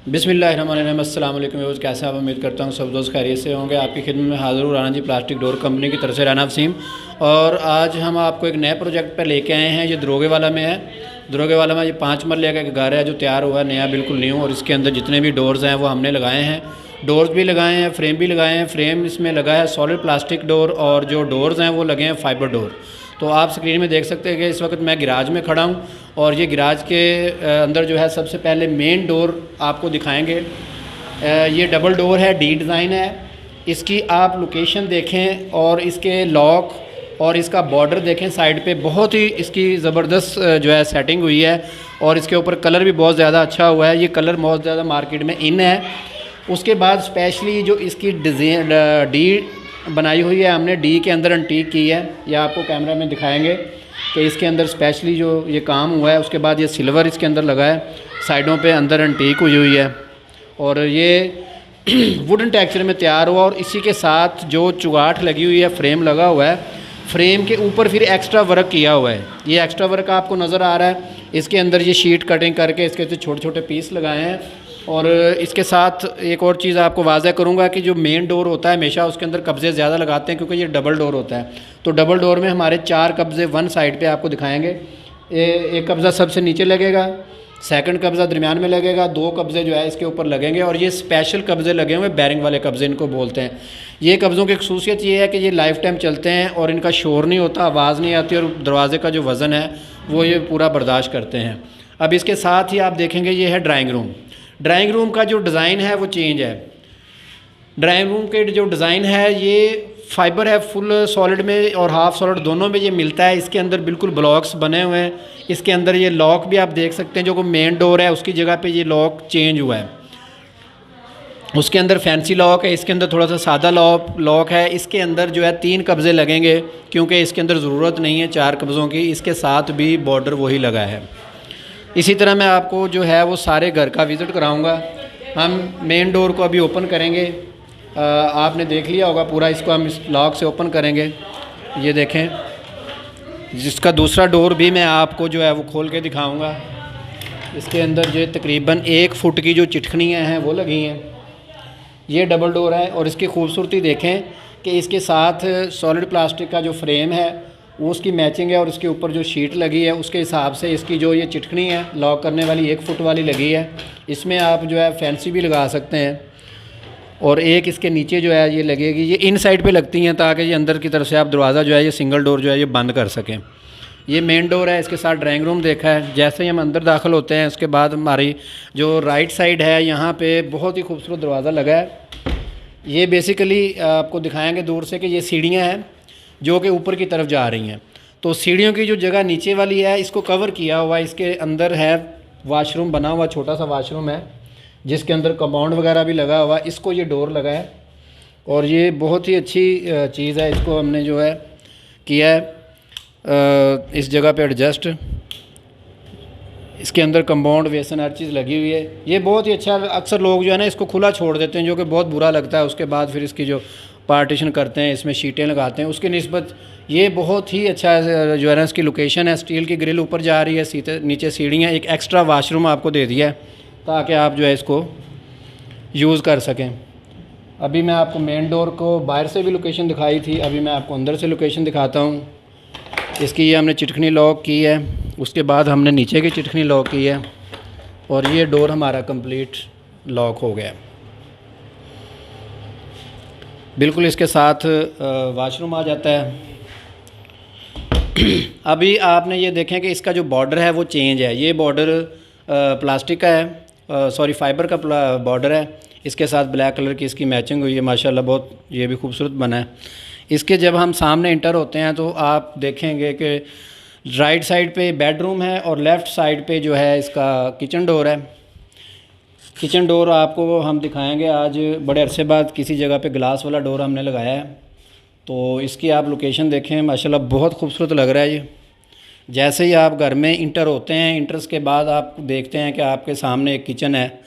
बिस्मिल्लाहिर्रहमानिर्रहीम। अस्सलाम वालेकुम व्यूअर्स, कैसे आप? उम्मीद करता हूँ सब दोस्त खैरियत से होंगे। आपकी खिदमत में हाज़िर हूँ राना जी प्लास्टिक डोर कंपनी की तरफ से, राना वसीम। और आज हम आपको एक नए प्रोजेक्ट पर लेके आए हैं। ये दरोगे वाला में है। दरोगे वाला में ये 5 मरले का एक घर है जो तैयार हुआ है नया, बिल्कुल न्यू। और इसके अंदर जितने भी डोर्स हैं वो हमने लगाए हैं। डोर्स भी लगाए हैं, फ्रेम भी लगाए हैं। फ्रेम इसमें लगा है सॉलिड प्लास्टिक डोर, और जो डोर्स हैं वो लगे हैं फाइबर डोर। तो आप स्क्रीन में देख सकते हैं कि इस वक्त मैं गिराज में खड़ा हूँ, और ये गिराज के अंदर जो है सबसे पहले मेन डोर आपको दिखाएंगे। ये डबल डोर है, डी डिज़ाइन है। इसकी आप लोकेशन देखें और इसके लॉक और इसका बॉर्डर देखें साइड पे, बहुत ही इसकी ज़बरदस्त जो है सेटिंग हुई है। और इसके ऊपर कलर भी बहुत ज़्यादा अच्छा हुआ है। ये कलर बहुत ज़्यादा मार्केट में इन है। उसके बाद स्पेशली जो इसकी डिज़ाइन डी बनाई हुई है, हमने डी के अंदर अंटीक की है। यह आपको कैमरा में दिखाएंगे कि इसके अंदर स्पेशली जो ये काम हुआ है। उसके बाद ये सिल्वर इसके अंदर लगा है, साइडों पे अंदर अंटीक हुई हुई है। और ये वुडन टेक्सचर में तैयार हुआ। और इसी के साथ जो चुगाठ लगी हुई है, फ्रेम लगा हुआ है, फ्रेम के ऊपर फिर एक्स्ट्रा वर्क किया हुआ है। ये एक्स्ट्रा वर्क आपको नज़र आ रहा है। इसके अंदर ये शीट कटिंग करके इसके छोटे छोटे पीस लगाए हैं। और इसके साथ एक और चीज़ आपको वाज़ह करूँगा कि जो मेन डोर होता है हमेशा उसके अंदर कब्ज़े ज़्यादा लगाते हैं, क्योंकि ये डबल डोर होता है। तो डबल डोर में हमारे 4 कब्ज़े वन साइड पे आपको दिखाएंगे। एक कब्ज़ा सबसे नीचे लगेगा, सेकंड कब्ज़ा दरमियान में लगेगा, 2 कब्ज़े जो है इसके ऊपर लगेंगे। और ये स्पेशल कब्ज़े लगे हुए, बैरिंग वाले कब्ज़े इनको बोलते हैं। ये कब्ज़ों की खसूसियत ये है कि ये लाइफ टाइम चलते हैं और इनका शोर नहीं होता, आवाज़ नहीं आती, और दरवाज़े का जो वज़न है वो ये पूरा बर्दाश्त करते हैं। अब इसके साथ ही आप देखेंगे ये है ड्राइंग रूम। ड्राइंग रूम का जो डिज़ाइन है वो चेंज है। ड्राइंग रूम के जो डिज़ाइन है ये फाइबर है, फुल सॉलिड में और हाफ सॉलिड दोनों में ये मिलता है। इसके अंदर बिल्कुल ब्लॉक्स बने हुए हैं। इसके अंदर ये लॉक भी आप देख सकते हैं, जो को मेन डोर है उसकी जगह पे ये लॉक चेंज हुआ है। उसके अंदर फैंसी लॉक है, इसके अंदर थोड़ा सा सादा लॉक है। इसके अंदर जो है 3 कब्ज़े लगेंगे, क्योंकि इसके अंदर ज़रूरत नहीं है 4 कब्ज़ों की। इसके साथ भी बॉर्डर वही लगा है। इसी तरह मैं आपको जो है वो सारे घर का विज़िट कराऊंगा। हम मेन डोर को अभी ओपन करेंगे। आपने देख लिया होगा पूरा, इसको हम इस लॉक से ओपन करेंगे। ये देखें, जिसका दूसरा डोर भी मैं आपको जो है वो खोल के दिखाऊंगा। इसके अंदर जो तकरीबन 1 फुट की जो चिटखनियाँ हैं वो लगी हैं। ये डबल डोर है। और इसकी खूबसूरती देखें कि इसके साथ सॉलिड प्लास्टिक का जो फ्रेम है वो उसकी मैचिंग है, और उसके ऊपर जो शीट लगी है उसके हिसाब से इसकी जो ये चिटखनी है लॉक करने वाली 1 फुट वाली लगी है। इसमें आप जो है फैंसी भी लगा सकते हैं। और एक इसके नीचे जो है ये लगेगी, ये इन साइड पे लगती हैं ताकि ये अंदर की तरफ से आप दरवाज़ा जो है ये सिंगल डोर जो है ये बंद कर सकें। ये मेन डोर है। इसके साथ ड्राइंग रूम देखा है। जैसे ही हम अंदर दाखिल होते हैं उसके बाद हमारी जो राइट साइड है यहाँ पे बहुत ही खूबसूरत दरवाज़ा लगा है। ये बेसिकली आपको दिखाएँगे दूर से कि ये सीढ़ियाँ हैं जो कि ऊपर की तरफ जा रही हैं। तो सीढ़ियों की जो जगह नीचे वाली है इसको कवर किया हुआ है। इसके अंदर है वाशरूम बना हुआ, छोटा सा वाशरूम है जिसके अंदर कंपाउंड वगैरह भी लगा हुआ है। इसको ये डोर लगा है, और ये बहुत ही अच्छी चीज़ है। इसको हमने जो है किया है इस जगह पे एडजस्ट। इसके अंदर कंपाउंड वेसन हर चीज़ लगी हुई है। ये बहुत ही अच्छा। अक्सर लोग जो है ना इसको खुला छोड़ देते हैं, जो कि बहुत बुरा लगता है। उसके बाद फिर इसकी जो पार्टीशन करते हैं, इसमें शीटें लगाते हैं, उसकी निस्बत ये बहुत ही अच्छा जो है ना इसकी लोकेशन है। स्टील की ग्रिल ऊपर जा रही है, सीधे नीचे सीढ़ियाँ, एक एक्स्ट्रा वाशरूम आपको दे दिया है ताकि आप जो है इसको यूज़ कर सकें। अभी मैं आपको मेन डोर को बाहर से भी लोकेशन दिखाई थी, अभी मैं आपको अंदर से लोकेशन दिखाता हूँ। इसकी ये हमने चिटखनी लॉक की है, उसके बाद हमने नीचे की चिटखनी लॉक की है, और ये डोर हमारा कंप्लीट लॉक हो गया। बिल्कुल इसके साथ वाशरूम आ जाता है। अभी आपने ये देखें कि इसका जो बॉर्डर है वो चेंज है। ये बॉर्डर प्लास्टिक का है, सॉरी फाइबर का बॉर्डर है। इसके साथ ब्लैक कलर की इसकी मैचिंग हुई है, माशाल्लाह बहुत ये भी खूबसूरत बना है। इसके जब हम सामने इंटर होते हैं तो आप देखेंगे कि राइट साइड पे बेडरूम है, और लेफ़्ट साइड पे जो है इसका किचन डोर है। किचन डोर आपको हम दिखाएंगे आज। बड़े अरसे बाद किसी जगह पे ग्लास वाला डोर हमने लगाया है। तो इसकी आप लोकेशन देखें, माशाल्लाह बहुत खूबसूरत लग रहा है ये। जैसे ही आप घर में इंटर होते हैं, इंटर्स के बाद आप देखते हैं कि आपके सामने एक किचन है,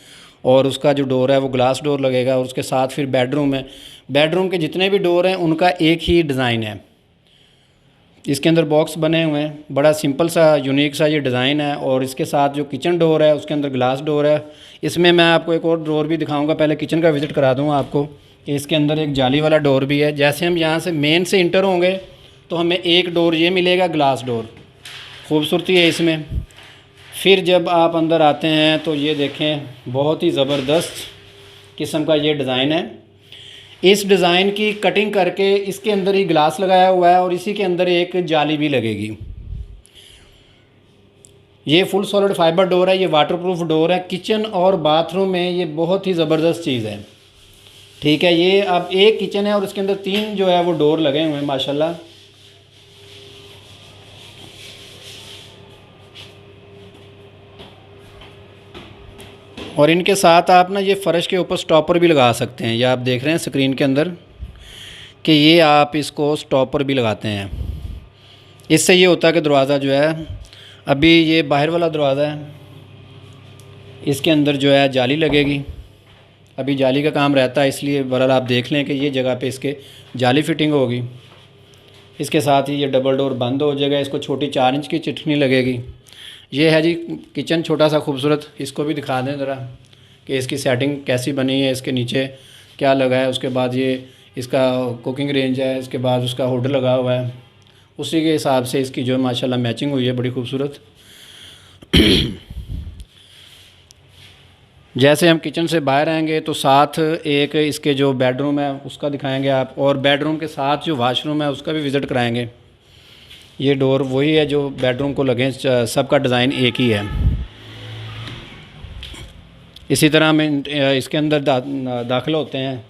और उसका जो डोर है वो ग्लास डोर लगेगा। और उसके साथ फिर बेडरूम है। बेडरूम के जितने भी डोर हैं उनका एक ही डिज़ाइन है। इसके अंदर बॉक्स बने हुए हैं, बड़ा सिंपल सा यूनिक सा ये डिज़ाइन है। और इसके साथ जो किचन डोर है उसके अंदर ग्लास डोर है। इसमें मैं आपको एक और डोर भी दिखाऊंगा, पहले किचन का विज़िट करा दूंगा आपको कि इसके अंदर एक जाली वाला डोर भी है। जैसे हम यहाँ से मेन से इंटर होंगे तो हमें एक डोर ये मिलेगा, ग्लास डोर, खूबसूरती है इसमें। फिर जब आप अंदर आते हैं तो ये देखें, बहुत ही ज़बरदस्त किस्म का ये डिज़ाइन है। इस डिज़ाइन की कटिंग करके इसके अंदर ही ग्लास लगाया हुआ है और इसी के अंदर एक जाली भी लगेगी। ये फुल सॉलिड फाइबर डोर है, ये वाटरप्रूफ डोर है। किचन और बाथरूम में ये बहुत ही ज़बरदस्त चीज़ है। ठीक है, ये अब एक किचन है और इसके अंदर 3 जो है वो डोर लगे हुए हैं माशाल्लाह। और इनके साथ आप ना ये फ़र्श के ऊपर स्टॉपर भी लगा सकते हैं। ये आप देख रहे हैं स्क्रीन के अंदर कि ये आप इसको स्टॉपर भी लगाते हैं। इससे ये होता है कि दरवाज़ा जो है, अभी ये बाहर वाला दरवाज़ा है, इसके अंदर जो है जाली लगेगी। अभी जाली का काम रहता है, इसलिए बहरहाल आप देख लें कि ये जगह पे इसके जाली फिटिंग होगी। इसके साथ ही ये डबल डोर बंद हो जाएगा। इसको छोटी 4 इंच की चिटनी लगेगी। ये है जी किचन, छोटा सा खूबसूरत। इसको भी दिखा दें ज़रा कि इसकी सेटिंग कैसी बनी है, इसके नीचे क्या लगा है। उसके बाद ये इसका कुकिंग रेंज है, इसके बाद उसका हुड लगा हुआ है। उसी के हिसाब से इसकी जो माशाल्लाह मैचिंग हुई है, बड़ी खूबसूरत। जैसे हम किचन से बाहर आएंगे तो साथ एक इसके जो बेडरूम है उसका दिखाएंगे आप, और बेडरूम के साथ जो वाशरूम है उसका भी विज़िट कराएंगे। ये डोर वही है जो बेडरूम को लगे, सबका डिज़ाइन एक ही है। इसी तरह हम इसके अंदर दाखिल होते हैं,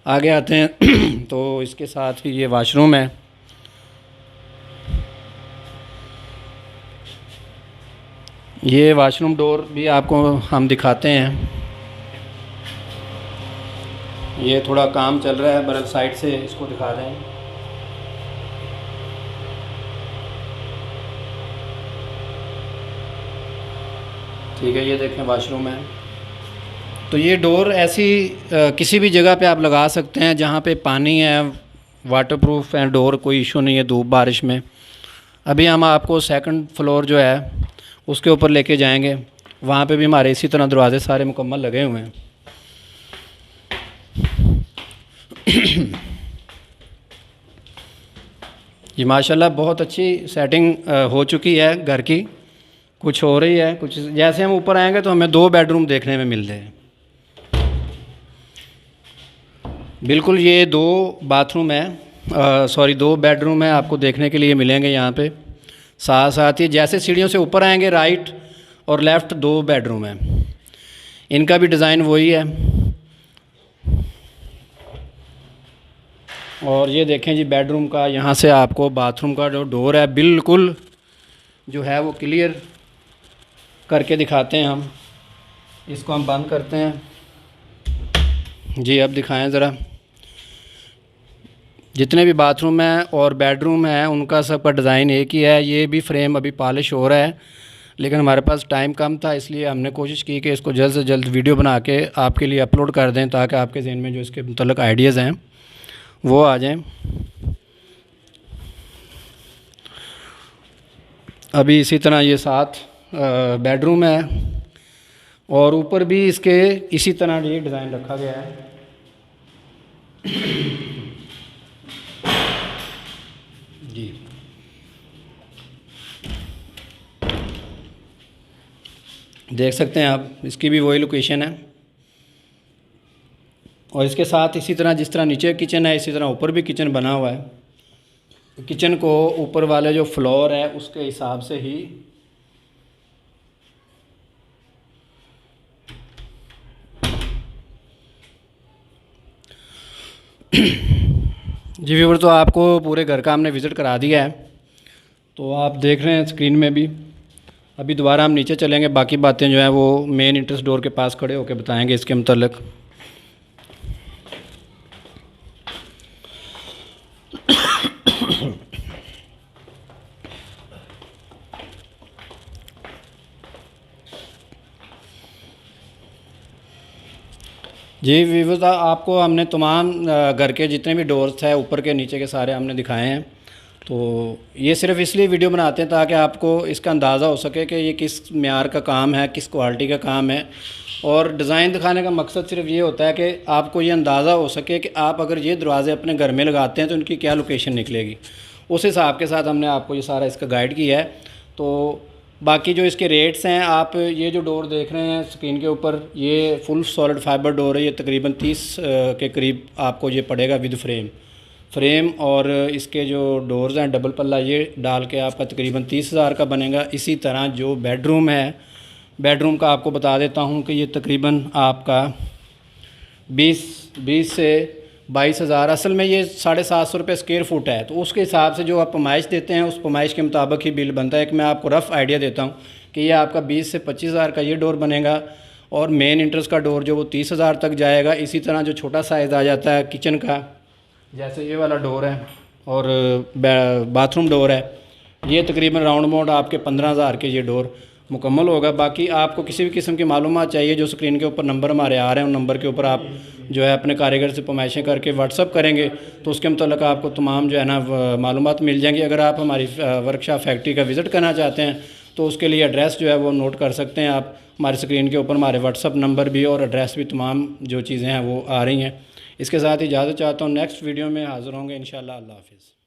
आगे आते हैं तो इसके साथ ही ये वाशरूम है। ये वाशरूम डोर भी आपको हम दिखाते हैं। ये थोड़ा काम चल रहा है, बरल साइड से इसको दिखा रहे हैं। ठीक है, ये देखें वाशरूम है। तो ये डोर ऐसी किसी भी जगह पे आप लगा सकते हैं जहाँ पे पानी है, वाटरप्रूफ है डोर, कोई इशू नहीं है धूप बारिश में। अभी हम आपको 2nd फ्लोर जो है उसके ऊपर लेके जाएंगे, वहाँ पे भी हमारे इसी तरह दरवाजे सारे मुकम्मल लगे हुए हैं। ये माशाल्लाह बहुत अच्छी सेटिंग हो चुकी है घर की, कुछ हो रही है कुछ। जैसे हम ऊपर आएंगे तो हमें 2 बेडरूम देखने में मिलते हैं। बिल्कुल ये 2 बाथरूम है, 2 बेडरूम है आपको देखने के लिए मिलेंगे यहाँ पे। साथ साथ ही जैसे सीढ़ियों से ऊपर आएंगे राइट और लेफ़्ट 2 बेडरूम है। इनका भी डिज़ाइन वही है। और ये देखें जी बेडरूम का, यहाँ से आपको बाथरूम का जो डोर है बिल्कुल जो है वो क्लियर करके दिखाते हैं हम। इसको हम बंद करते हैं जी। अब दिखाएं ज़रा, जितने भी बाथरूम हैं और बेडरूम हैं उनका सबका डिज़ाइन एक ही है। ये भी फ्रेम अभी पॉलिश हो रहा है, लेकिन हमारे पास टाइम कम था, इसलिए हमने कोशिश की कि इसको जल्द से जल्द वीडियो बना के आपके लिए अपलोड कर दें, ताकि आपके जहन में जो इसके मुतल्लिक़ आइडियाज़ हैं वो आ जाएं। अभी इसी तरह ये 7 बेडरूम है और ऊपर भी इसके इसी तरह ये डिज़ाइन रखा गया है। जी देख सकते हैं आप, इसकी भी वही लोकेशन है। और इसके साथ इसी तरह जिस तरह नीचे किचन है इसी तरह ऊपर भी किचन बना हुआ है। किचन को ऊपर वाले जो फ्लोर है उसके हिसाब से ही जी व्यूअर, तो आपको पूरे घर का हमने विज़िट करा दिया है, तो आप देख रहे हैं स्क्रीन में भी। अभी दोबारा हम नीचे चलेंगे, बाकी बातें जो हैं वो मेन एंट्रेंस डोर के पास खड़े होकर बताएंगे इसके मुतल्लिक़। जी व्यूअर्स, आपको हमने तमाम घर के जितने भी डोर्स हैं ऊपर के नीचे के सारे हमने दिखाए हैं। तो ये सिर्फ़ इसलिए वीडियो बनाते हैं ताकि आपको इसका अंदाज़ा हो सके कि ये किस म्यार का काम है, किस क्वालिटी का काम है। और डिज़ाइन दिखाने का मकसद सिर्फ ये होता है कि आपको ये अंदाज़ा हो सके कि आप अगर ये दरवाज़े अपने घर में लगाते हैं तो इनकी क्या लोकेशन निकलेगी। उस हिसाब के साथ हमने आपको ये सारा इसका गाइड किया है। तो बाकी जो इसके रेट्स हैं, आप ये जो डोर देख रहे हैं स्क्रीन के ऊपर, ये फुल सॉलिड फाइबर डोर है। ये तकरीबन 30 के करीब आपको ये पड़ेगा विद फ्रेम। और इसके जो डोर्स हैं डबल पल्ला, ये डाल के आपका तकरीबन 30,000 का बनेगा। इसी तरह जो बेडरूम है, बेडरूम का आपको बता देता हूँ कि ये तकरीबन आपका 20 से 22,000, असल में ये 750 रुपये स्क्वायर फुट है। तो उसके हिसाब से जो आप पैमाइश देते हैं उस पैमाइश के मुताबिक ही बिल बनता है। कि मैं आपको रफ़ आइडिया देता हूँ कि ये आपका 20 से 25,000 का ये डोर बनेगा और मेन इंट्रेंस का डोर जो वो 30,000 तक जाएगा। इसी तरह जो छोटा साइज़ आ जाता है किचन का, जैसे ये वाला डोर है और बाथरूम डोर है, ये तकरीबन राउंड अबाउट आपके 15,000 के ये डोर मुकम्मल होगा। बाकी आपको किसी भी किस्म की मालूमात चाहिए, जो स्क्रीन के ऊपर नंबर हमारे आ रहे हैं, उन नंबर के ऊपर आप जो है अपने कारीगर से पैमाइशें करके व्हाट्सअप करेंगे तो उसके मतलब आपको तमाम जो है ना मालूमात मिल जाएंगी। अगर आप हमारी वर्कशॉप फैक्ट्री का विज़िट करना चाहते हैं तो उसके लिए एड्रेस जो है वो नोट कर सकते हैं आप। हमारे स्क्रीन के ऊपर हमारे व्हाट्सअप नंबर भी और एड्रेस भी, तमाम जो चीज़ें हैं वो आ रही हैं। इसके साथ इजाज़त चाहता हूँ, नेक्स्ट वीडियो में हाज़िर होंगे इंशाअल्लाह। अल्लाह हाफ़िज़।